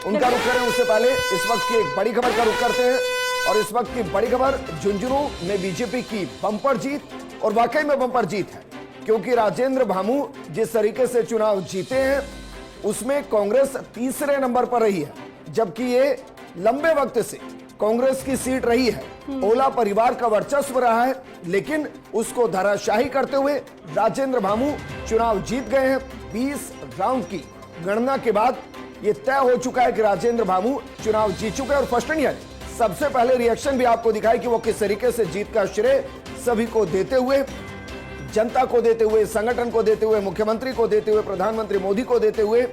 उनका रुख करें उससे पहले इस वक्त की एक बड़ी खबर का रुख करते हैं। और इस वक्त की बड़ी खबर, झुंझुनू में बीजेपी की बंपर जीत, और वाकई में बंपर जीत है, क्योंकि राजेंद्र भामू जिस तरीके से चुनाव जीते हैं उसमें कांग्रेस तीसरे नंबर पर रही है, जबकि ये लंबे वक्त से कांग्रेस की सीट रही है। ओला परिवार का वर्चस्व रहा है, लेकिन उसको धराशाही करते हुए राजेंद्र भामू चुनाव जीत गए हैं। 20 राउंड की गणना के बाद यह तय हो चुका है कि राजेंद्र भामू चुनाव जीत चुके हैं। और फर्स्ट इंडियन सबसे पहले रिएक्शन भी आपको दिखाई कि वो किस तरीके से जीत का श्रेय सभी को देते हुए, जनता को देते हुए, संगठन को देते हुए, मुख्यमंत्री को देते हुए, प्रधानमंत्री मोदी को देते हुए।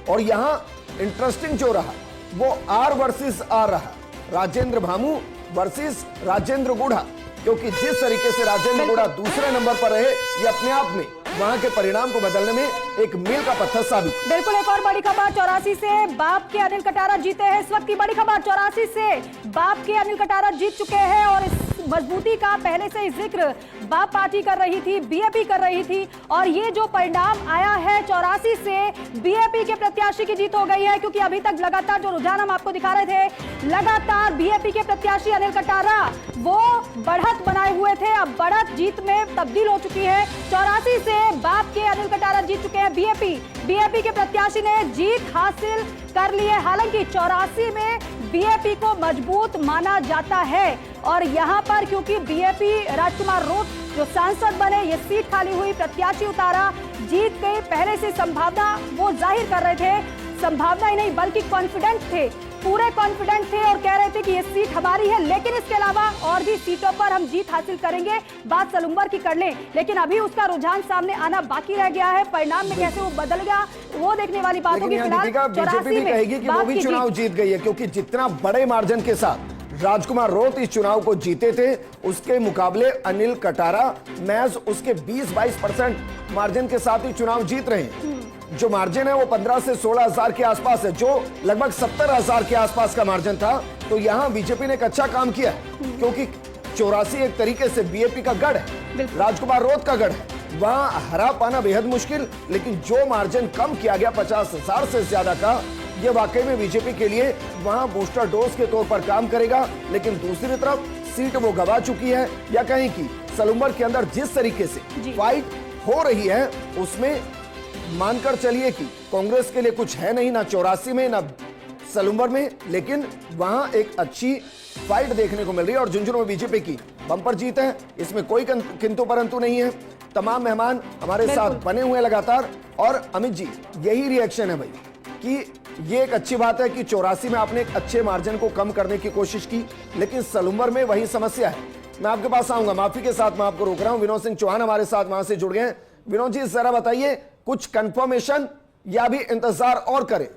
और यहां इंटरेस्टिंग जो रहा वो आर वर्सेस आर रहा, राजेंद्र भामू वर्सेस राजेंद्र गुढ़ा, क्योंकि जिस तरीके से राजेंद्र गुढ़ा दूसरे नंबर पर रहे, ये अपने आप में वहां के परिणाम को बदलने में एक मील का पत्थर साबित। बिल्कुल, एक और बड़ी खबर, 84 से बाप के अनिल कटारा जीते हैं। इस वक्त की बड़ी खबर, 84 से बाप के अनिल कटारा जीत चुके हैं। और इस मजबूती का पहले से ही जिक्र बाप पार्टी कर रही थी, बीएपी कर रही थी, और ये जो परिणाम आया है 84 से बीएपी के प्रत्याशी की जीत हो गई है। क्योंकि अभी तक लगातार जो रुझान हम आपको दिखा रहे थे, लगातार बीएपी के प्रत्याशी अनिल कटारा वो बढ़त बनाए हुए थे, अब बढ़त जीत में तब्दील हो चुकी है। 84 से बाप के अनिल कटारा जीत चुके हैं। बीएपी के प्रत्याशी ने जीत हासिल कर ली है। हालांकि 84 में बीएपी को मजबूत माना जाता है, और यहां पर क्योंकि बीएपी राजकुमार रोत जो सांसद बने, ये सीट खाली हुई, प्रत्याशी उतारा, जीत गई, पहले से संभावना वो जाहिर कर रहे थे। संभावना ही नहीं बल्कि कॉन्फिडेंट थे, पूरे कॉन्फिडेंट थे और कह रहे थे कि ये सीट हमारी है, लेकिन इसके अलावा और भी सीटों पर हम जीत हासिल करेंगे, बात सलूम्बर की कर लें। लेकिन अभी उसका रुझान सामने आना बाकी रह गया है। परिणाम में कैसे वो बदल गया वो देखने वाली बात होगी। फिलहाल बीजेपी भी कहेगी कि वो भी चुनाव जीत गई है, क्योंकि जितना बड़े मार्जिन के साथ राजकुमार रोत इस चुनाव को जीते थे, उसके मुकाबले अनिल कटारा महज उसके 20-22% मार्जिन के साथ ही चुनाव जीत रहे हैं। जो मार्जिन है वो 15 से 16 हजार के आसपास है, जो लगभग 70 हजार के आसपास का मार्जिन था। तो यहां बीजेपी ने एक अच्छा काम किया, क्योंकि 84 एक तरीके से बीएपी का गढ़ है, राजकुमार रोत का गढ़ है, वहां हरा पाना बेहद मुश्किल। लेकिन जो मार्जिन कम किया गया 50 हजार से ज्यादा का, ये वाकई में बीजेपी के लिए वहां बूस्टर डोज के तौर पर काम करेगा। लेकिन दूसरी तरफ सीट वो गवा चुकी है, या कहें कि सलूम्बर के अंदर जिस तरीके से फाइट हो रही है उसमें मानकर चलिए कि कांग्रेस के लिए कुछ है नहीं, ना 84 में ना सलूम्बर में, लेकिन वहां एक अच्छी फाइट देखने को मिल रही है। और झुंझुनू में बीजेपी की बंपर जीत है, इसमें कोई किंतु परंतु नहीं है। तमाम मेहमान हमारे साथ बने हुए लगातार। और अमित जी, यही रिएक्शन है भाई कि ये एक अच्छी बात है कि 84 में आपने एक अच्छे मार्जिन को कम करने की कोशिश की, लेकिन सलूम्बर में वही समस्या है। मैं आपके पास आऊंगा, माफी के साथ मैं आपको रोक रहा हूं। विनोद सिंह चौहान हमारे साथ वहां से जुड़ गए हैं। विनोद जी, जरा बताइए, कुछ कंफर्मेशन या भी इंतजार और करें?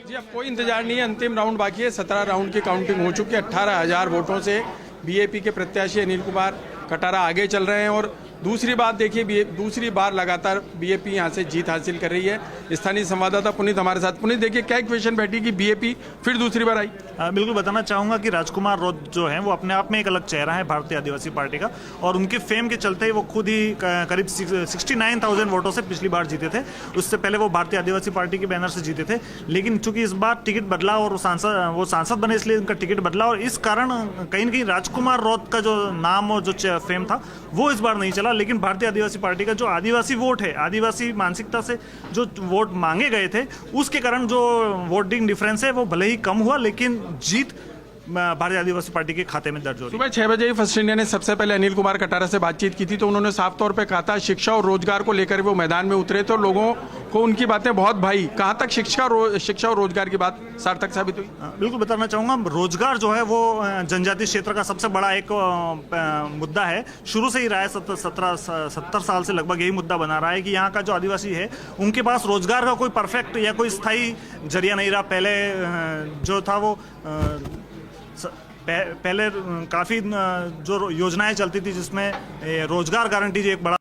जी, अब कोई इंतजार नहीं है, अंतिम राउंड बाकी है। 17 राउंड की काउंटिंग हो चुकी है। 18,000 वोटों से बीएपी के प्रत्याशी अनिल कुमार कटारा आगे चल रहे हैं। और दूसरी बात देखिए, दूसरी बार लगातार बीएपी यहां से जीत हासिल कर रही है। स्थानीय संवाददाता पुनीत हमारे साथ। पुनीत, देखिए क्या इक्वेशन बैठी कि बीएपी फिर दूसरी बार आई? बिल्कुल बताना चाहूंगा कि राजकुमार रोत जो है वो अपने आप में एक अलग चेहरा है भारतीय आदिवासी पार्टी का, और उनके फेम के चलते ही वो खुद ही करीब 69,000 वोटों से पिछली बार जीते थे। उससे पहले वो भारतीय आदिवासी पार्टी के बैनर से जीते थे, लेकिन चूंकि इस बार टिकट बदला और वो सांसद बने, इसलिए उनका टिकट बदला, और इस कारण कहीं ना कहीं राजकुमार रोत का जो नाम और जो फेम था वो इस बार नहीं चला। लेकिन भारतीय आदिवासी पार्टी का जो आदिवासी वोट है, आदिवासी मानसिकता से जो वोट मांगे गए थे, उसके कारण जो वोटिंग डिफरेंस है वो भले ही कम हुआ, लेकिन जीत भारतीय आदिवासी पार्टी के खाते में दर्ज हो रही। सुबह 6 बजे फर्स्ट इंडिया ने सबसे पहले अनिल कुमार कटारा से बातचीत की थी, तो उन्होंने साफ तौर पे कहा था शिक्षा और रोजगार को लेकर वो मैदान में उतरे, तो लोगों को उनकी बातें बहुत भाई। कहाँ तक शिक्षा और रोजगार की बात सार्थक साबित हुई? बिल्कुल बताना चाहूँगा, रोजगार जो है वो जनजातीय क्षेत्र का सबसे बड़ा एक मुद्दा है। शुरू से ही रहा है, 70 साल से लगभग यही मुद्दा बना रहा है कि यहाँ का जो आदिवासी है उनके पास रोजगार का कोई परफेक्ट या कोई स्थायी जरिया नहीं रहा। पहले जो था वो पहले काफ़ी जो योजनाएं चलती थी जिसमें रोजगार गारंटी जो एक बड़ा